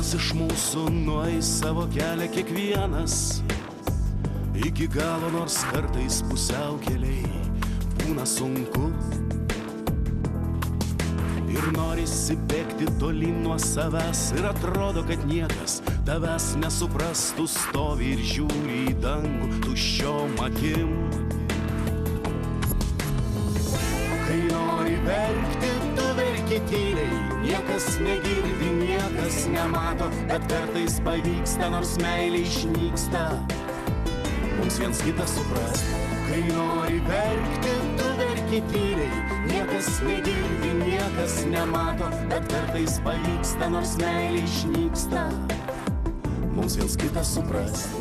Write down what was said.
Kiekvienas iš mūsų nueis savo kelią, kiekvienas iki galo, nors kartais pusiaukeliai būna sunku. Ir norisi bėgti tolyn nuo savęs ir atrodo, kad niekas tavęs nesuprastų, stovi ir žiūri į dangų tuščiom akim. Kai nori verkti, tu verki tyliai, niekas negirdi, niekas nemato, bet kartais pavyksta, nors meilė išnyksta, mums viens kitą suprast. Kai nori verkti, tu verki tyliai, niekas negirdi, niekas nemato, bet kartais pavyksta, nors meilė išnyksta, mums viens kitą suprast.